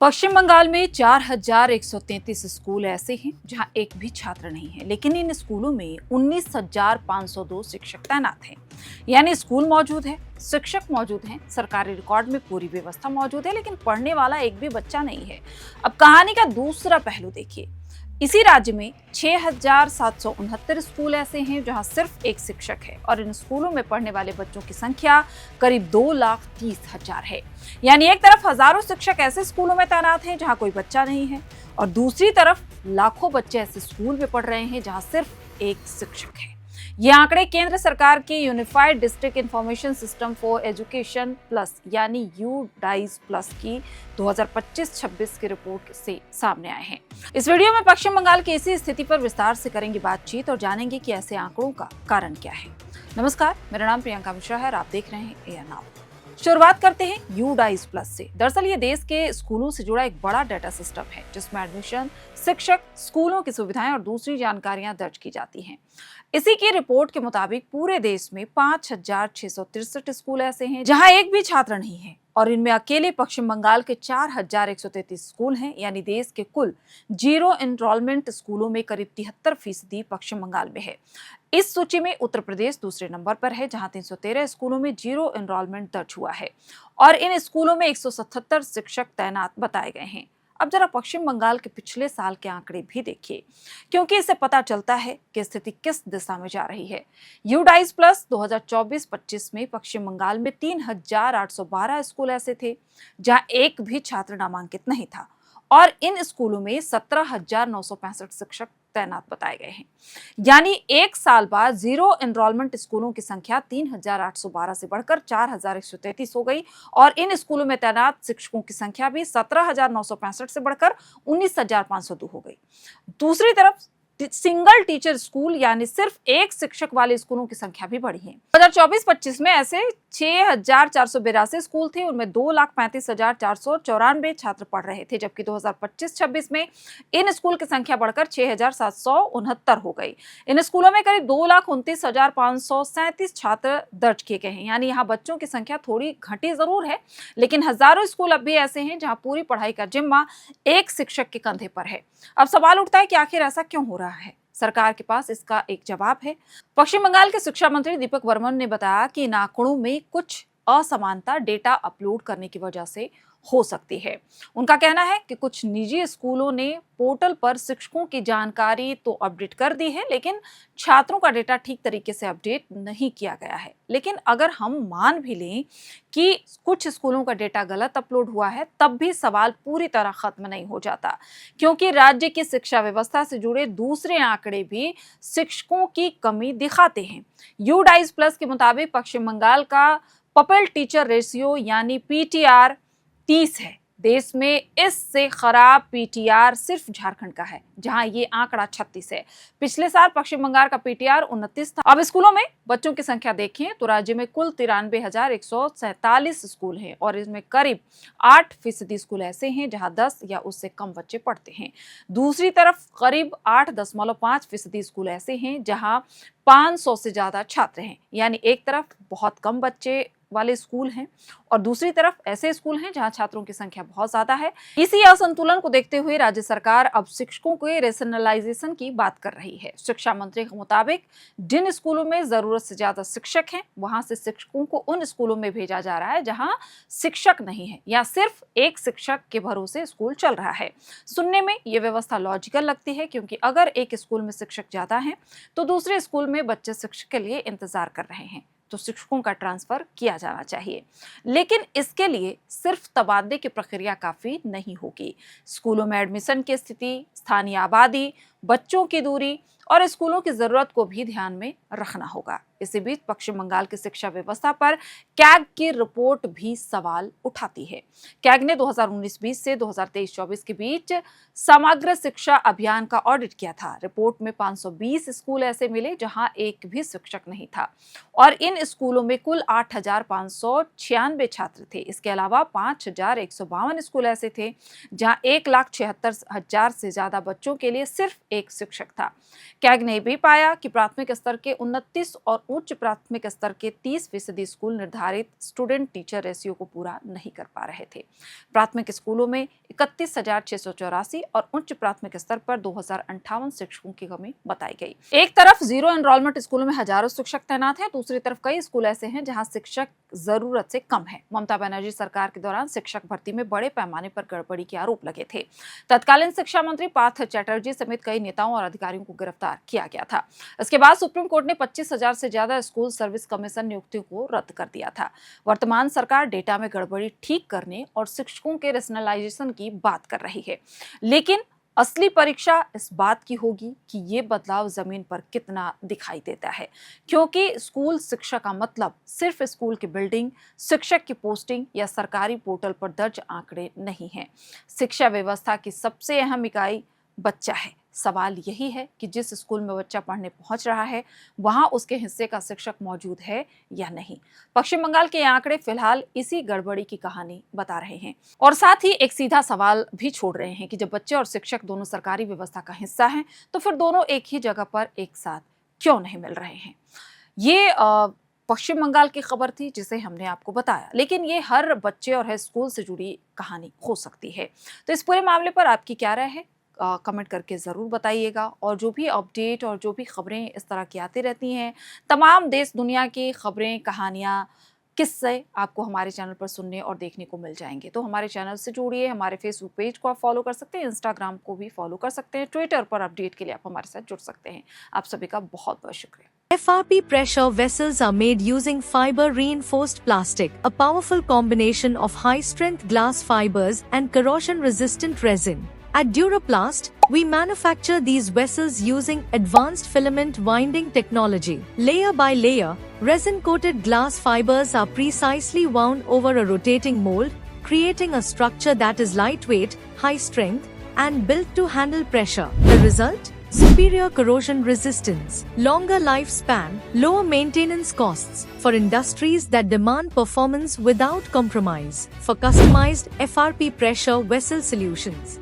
पश्चिम बंगाल में 4,133 स्कूल ऐसे हैं जहां एक भी छात्र नहीं है, लेकिन इन स्कूलों में 19,502 शिक्षक तैनात हैं। यानी स्कूल मौजूद है, शिक्षक मौजूद हैं, सरकारी रिकॉर्ड में पूरी व्यवस्था मौजूद है, लेकिन पढ़ने वाला एक भी बच्चा नहीं है। अब कहानी का दूसरा पहलू देखिए। इसी राज्य में 6,769 स्कूल ऐसे हैं जहां सिर्फ एक शिक्षक है और इन स्कूलों में पढ़ने वाले बच्चों की संख्या करीब 2,30,000 है। यानी एक तरफ हजारों शिक्षक ऐसे स्कूलों में तैनात हैं जहां कोई बच्चा नहीं है और दूसरी तरफ लाखों बच्चे ऐसे स्कूल में पढ़ रहे हैं जहां सिर्फ एक शिक्षक है। ये आंकड़े केंद्र सरकार की unified district information system for education plus यानी यूडाइज प्लस की 2025-26 की रिपोर्ट से सामने आए हैं। इस वीडियो में पश्चिम बंगाल की इसी स्थिति पर विस्तार से करेंगे बातचीत और जानेंगे कि ऐसे आंकड़ों का कारण क्या है। नमस्कार, मेरा नाम प्रियंका मिश्रा है और आप देख रहे हैं एआर नाउ। शुरुआत करते हैं यूडाइज प्लस से। दरअसल ये देश के स्कूलों से जुड़ा एक बड़ा डाटा सिस्टम है जिसमें एडमिशन, शिक्षक, स्कूलों की सुविधाएं और दूसरी जानकारियां दर्ज की जाती हैं। इसी की रिपोर्ट के मुताबिक पूरे देश में 5,663 स्कूल ऐसे हैं जहां एक भी छात्र नहीं है और इनमें अकेले पश्चिम बंगाल के 4,133 स्कूल हैं। यानी देश के कुल जीरो एनरोलमेंट स्कूलों में करीब 73% पश्चिम बंगाल में है। इस सूची में उत्तर प्रदेश दूसरे नंबर पर है जहां 313 स्कूलों में जीरो एनरोलमेंट दर्ज हुआ है और इन स्कूलों में 177 शिक्षक तैनात बताए गए हैं। अब जरा पश्चिम बंगाल के पिछले साल के आंकड़े भी देखिए, क्योंकि इससे पता चलता है कि स्थिति किस दिशा में जा रही है। यूडाइज प्लस 2024-25 में पश्चिम बंगाल में 3,812 स्कूल ऐसे थे जहां एक भी छात्र नामांकित नहीं था और इन स्कूलों में 17,965 शिक्षक तैनात बताए गए हैं। यानी एक साल बाद जीरो एनरोलमेंट स्कूलों की संख्या 3,812 से बढ़कर 4,133 हो गई और इन स्कूलों में तैनात शिक्षकों की संख्या भी 17,965 से बढ़कर 19,502 हो गई। दूसरी तरफ सिंगल टीचर स्कूल यानी सिर्फ एक शिक्षक वाले स्कूलों की संख्या भी बढ़ी है। 2024-25 में ऐसे 6,482 स्कूल थे, उनमें 2,35,494 छात्र पढ़ रहे थे, जबकि 2025-26 में इन स्कूल की संख्या बढ़कर 6,769 हो गई। इन स्कूलों में करीब 2,29,537 छात्र दर्ज किए गए हैं। यानी यहाँ बच्चों की संख्या थोड़ी घटी जरूर है, लेकिन हजारों स्कूल अब भी ऐसे हैं जहाँ पूरी पढ़ाई का जिम्मा एक शिक्षक के कंधे पर है। अब सवाल उठता है कि आखिर ऐसा क्यों हो रहा है। सरकार के पास इसका एक जवाब है। पश्चिम बंगाल के शिक्षा मंत्री दीपक वर्मन ने बताया कि इन आंकड़ों में कुछ असमानता डेटा अपलोड करने की वजह से हो सकती है। उनका कहना है कि कुछ निजी स्कूलों ने पोर्टल पर शिक्षकों की जानकारी तो अपडेट कर दी है, लेकिन छात्रों का डेटा ठीक तरीके से अपडेट नहीं किया गया है। लेकिन अगर हम मान भी लें कि कुछ स्कूलों का डेटा गलत अपलोड हुआ है, तब भी सवाल पूरी तरह खत्म नहीं हो जाता, क्योंकि राज्य की शिक्षा व्यवस्था से जुड़े दूसरे आंकड़े भी शिक्षकों की कमी दिखाते हैं। यूडाइज प्लस के मुताबिक पश्चिम बंगाल का पपल टीचर रेशियो यानी पीटीआर 30 है। देश में इससे खराब पीटीआर सिर्फ झारखंड का है, जहां ये आंकड़ा 36 है। पिछले साल पश्चिम बंगाल का पीटीआर 29 था। अब स्कूलों में बच्चों की संख्या देखें तो राज्य में कुल 93,147 स्कूल हैं और इसमें करीब 8% स्कूल ऐसे हैं जहां 10 या उससे कम बच्चे पढ़ते हैं। दूसरी तरफ करीब 8.5% स्कूल ऐसे हैं जहां 500 से ज्यादा छात्र हैं। यानी एक तरफ बहुत कम बच्चे वाले स्कूल हैं और दूसरी तरफ ऐसे स्कूल हैं जहां छात्रों की संख्या बहुत ज्यादा है। इसी असंतुलन को देखते हुए राज्य सरकार अब शिक्षकों के रेशनलाइजेशन की बात कर रही है। शिक्षा मंत्री के मुताबिक जिन स्कूलों में जरूरत से ज्यादा शिक्षक हैं, वहां से शिक्षकों को उन स्कूलों में भेजा जा रहा है जहां शिक्षक नहीं है या सिर्फ एक शिक्षक के भरोसे स्कूल चल रहा है। सुनने में ये व्यवस्था लॉजिकल लगती है, क्योंकि अगर एक स्कूल में शिक्षक ज्यादा हैं तो दूसरे स्कूल में बच्चे शिक्षक के लिए इंतजार कर रहे हैं, तो शिक्षकों का ट्रांसफर किया जाना चाहिए। लेकिन इसके लिए सिर्फ तबादले की प्रक्रिया काफी नहीं होगी। स्कूलों में एडमिशन की स्थिति, स्थानीय आबादी, बच्चों की दूरी और स्कूलों की जरूरत को भी ध्यान में रखना होगा। इसी बीच पश्चिम बंगाल की शिक्षा व्यवस्था पर कैग की रिपोर्ट भी सवाल उठाती है। कैग ने 2019-20 से 2023-24 के बीच समग्र शिक्षा अभियान का ऑडिट किया था। रिपोर्ट में 520 स्कूल ऐसे मिले जहां एक भी शिक्षक नहीं था और इन स्कूलों में कुल 8,596 छात्र थे। इसके अलावा 5,152 स्कूल ऐसे थे जहां 1,76,000 से ज्यादा बच्चों के लिए सिर्फ एक शिक्षक था। कैग ने भी पाया कि प्राथमिक स्तर के 29 और उच्च प्राथमिक स्तर के 30% स्कूल निर्धारित स्टूडेंट टीचर रेशियो को पूरा नहीं कर पा रहे थे। प्राथमिक स्कूलों में 31,684 और उच्च प्राथमिक स्तर पर 2,058 शिक्षकों की कमी बताई गई। एक तरफ जीरो एनरोलमेंट स्कूलों में हजारों शिक्षक तैनात हैं, दूसरी तरफ कई स्कूल ऐसे हैं जहां शिक्षक जरूरत से कम है। ममता बनर्जी सरकार के दौरान शिक्षक भर्ती में बड़े पैमाने पर गड़बड़ी के आरोप लगे थे। तत्कालीन शिक्षा मंत्री पार्थ चैटर्जी समेत कई नेताओं और अधिकारियों को गिरफ्तार किया गया था। इसके बाद सुप्रीम कोर्ट ने 25,000 से ज्यादा स्कूल सर्विस कमीशन नियुक्तियों को रद्द कर दिया था। वर्तमान सरकार डेटा में गड़बड़ी ठीक करने और शिक्षकों के रेशनलाइजेशन की बात कर रही है, लेकिन असली परीक्षा इस बात की होगी कि ये बदलाव जमीन पर कितना दिखाई देता है, क्योंकि स्कूल शिक्षा का मतलब सिर्फ स्कूल की बिल्डिंग, शिक्षक की पोस्टिंग या सरकारी पोर्टल पर दर्ज आंकड़े नहीं है। शिक्षा व्यवस्था की सबसे अहम इकाई बच्चा है। सवाल यही है कि जिस स्कूल में बच्चा पढ़ने पहुंच रहा है वहां उसके हिस्से का शिक्षक मौजूद है या नहीं। पश्चिम बंगाल के आंकड़े फिलहाल इसी गड़बड़ी की कहानी बता रहे हैं और साथ ही एक सीधा सवाल भी छोड़ रहे हैं कि जब बच्चे और शिक्षक दोनों सरकारी व्यवस्था का हिस्सा हैं तो फिर दोनों एक ही जगह पर एक साथ क्यों नहीं मिल रहे हैं। ये पश्चिम बंगाल की खबर थी जिसे हमने आपको बताया, लेकिन ये हर बच्चे और हर स्कूल से जुड़ी कहानी हो सकती है। तो इस पूरे मामले पर आपकी क्या राय है, कमेंट करके ज़रूर बताइएगा। और जो भी अपडेट और जो भी खबरें इस तरह की आती रहती हैं, तमाम देश दुनिया की खबरें, कहानियाँ, किस्से आपको हमारे चैनल पर सुनने और देखने को मिल जाएंगे। तो हमारे चैनल से जुड़िए, हमारे फेसबुक पेज को आप फॉलो कर सकते हैं, इंस्टाग्राम को भी फॉलो कर सकते हैं, ट्विटर पर अपडेट के लिए आप हमारे साथ जुड़ सकते हैं। आप सभी का बहुत बहुत शुक्रिया। FRP pressure vessels are made using fiber reinforced plastic, a powerful combination of high strength glass fibers and corrosion resistant resin. At Duraplast, we manufacture these vessels using advanced filament winding technology. Layer by layer, resin-coated glass fibers are precisely wound over a rotating mold, creating a structure that is lightweight, high strength, and built to handle pressure. The result? Superior corrosion resistance, longer lifespan, lower maintenance costs for industries that demand performance without compromise. For customized FRP pressure vessel solutions,